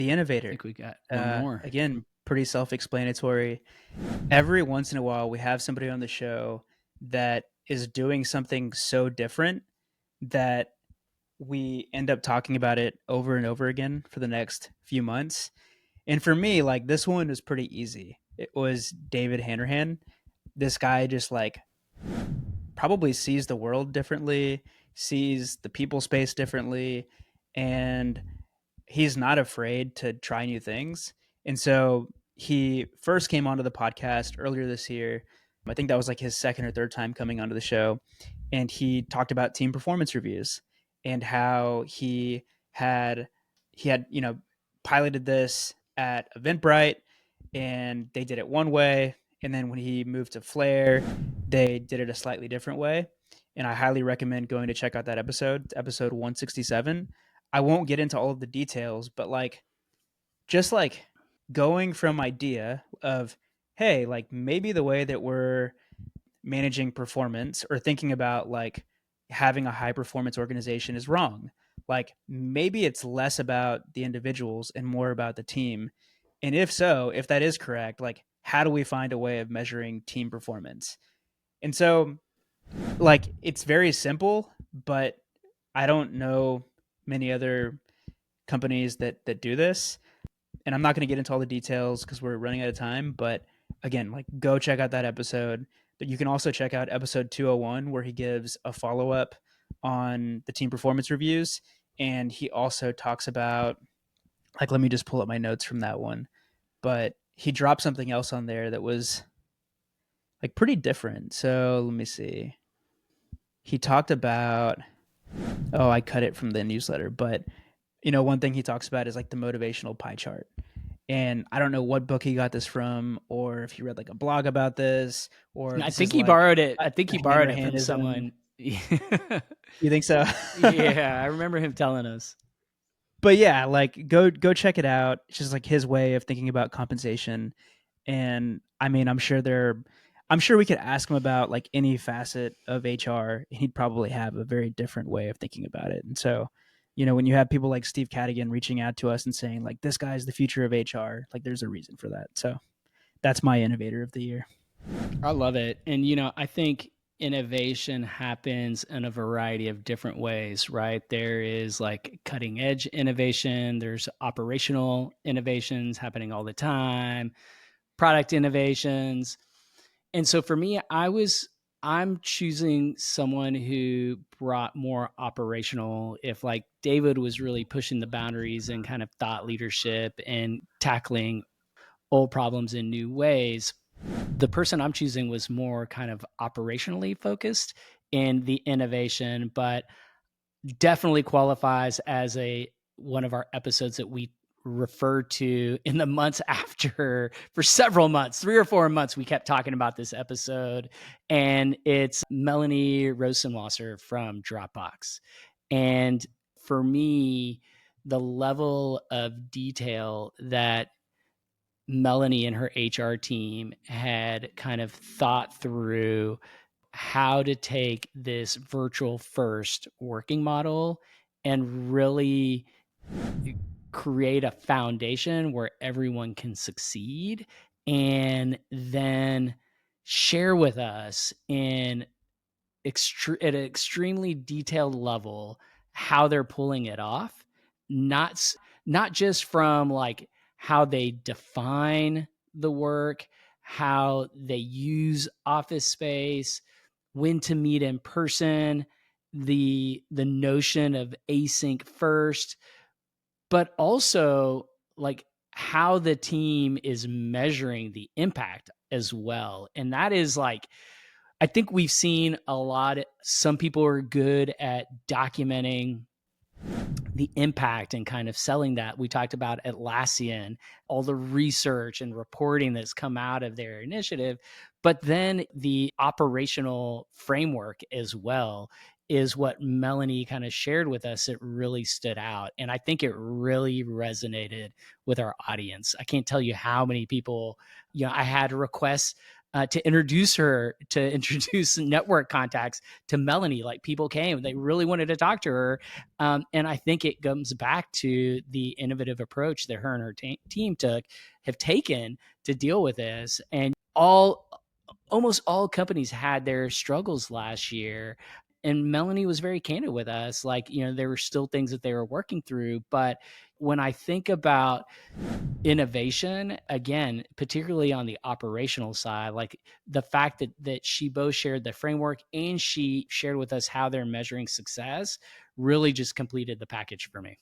The I Innovator. think we got one more. Again, pretty self-explanatory. Every once in a while, we have somebody on the show that is doing something so different that we end up talking about it over and over again for the next few months. And for me, like this one was pretty easy. It was David Hanrahan. This guy just like probably sees the world differently, sees the people space differently, and he's not afraid to try new things. And so he first came onto the podcast earlier this year. I think that was like his second or third time coming onto the show. And he talked about team performance reviews and how he had, piloted this at Eventbrite and they did it one way. And then when he moved to Flair, they did it a slightly different way. And I highly recommend going to check out that episode 167. I won't get into all of the details, but like just like going from idea of, hey, like maybe the way that we're managing performance or thinking about like having a high performance organization is wrong. Like maybe it's less about the individuals and more about the team. And if so, if that is correct, like how do we find a way of measuring team performance? And so like it's very simple, but I don't know many other companies that do this. And I'm not going to get into all the details because we're running out of time. But again, like go check out that episode. But you can also check out episode 201 where he gives a follow up on the team performance reviews, and he also talks about like let me just pull up my notes from that one. But he dropped something else on there that was like pretty different. So let me see. He talked about I cut it from the newsletter, but one thing he talks about is like the motivational pie chart. And I don't know what book he got this from, or if he read like a blog about this, or if I this think is he like borrowed it. I think a he borrowed it from Hanrahanism. someone. You think so? Yeah, I remember him telling us. But yeah, like go check it out. It's just like his way of thinking about compensation. And I mean, I'm sure we could ask him about like any facet of HR, and he'd probably have a very different way of thinking about it. And so, when you have people like Steve Cadigan reaching out to us and saying like this guy's the future of HR, like there's a reason for that. So that's my innovator of the year. I love it. And, I think innovation happens in a variety of different ways, right? There is like cutting edge innovation, there's operational innovations happening all the time, product innovations. And so for me, I'm choosing someone who brought more operational. If like David was really pushing the boundaries and kind of thought leadership and tackling old problems in new ways, the person I'm choosing was more kind of operationally focused in the innovation, but definitely qualifies as one of our episodes that we referred to in the months after. For several months, 3 or 4 months, we kept talking about this episode, and it's Melanie Rosenwasser from Dropbox. And for me, the level of detail that Melanie and her HR team had kind of thought through how to take this virtual first working model and really create a foundation where everyone can succeed, and then share with us at an extremely detailed level how they're pulling it off, not just from like how they define the work, how they use office space, when to meet in person, the notion of async first, but also like how the team is measuring the impact as well. And that is like, I think we've seen a lot. Some people are good at documenting the impact and kind of selling that. We talked about Atlassian, all the research and reporting that's come out of their initiative, but then the operational framework as well is what Melanie kind of shared with us. It really stood out. And I think it really resonated with our audience. I can't tell you how many people, I had requests to introduce network contacts to Melanie. Like, people came, they really wanted to talk to her. And I think it comes back to the innovative approach that her and her team have taken to deal with this. And almost all companies had their struggles last year. And Melanie was very candid with us. Like, there were still things that they were working through. But when I think about innovation, again, particularly on the operational side, like the fact that she both shared the framework and she shared with us how they're measuring success really just completed the package for me.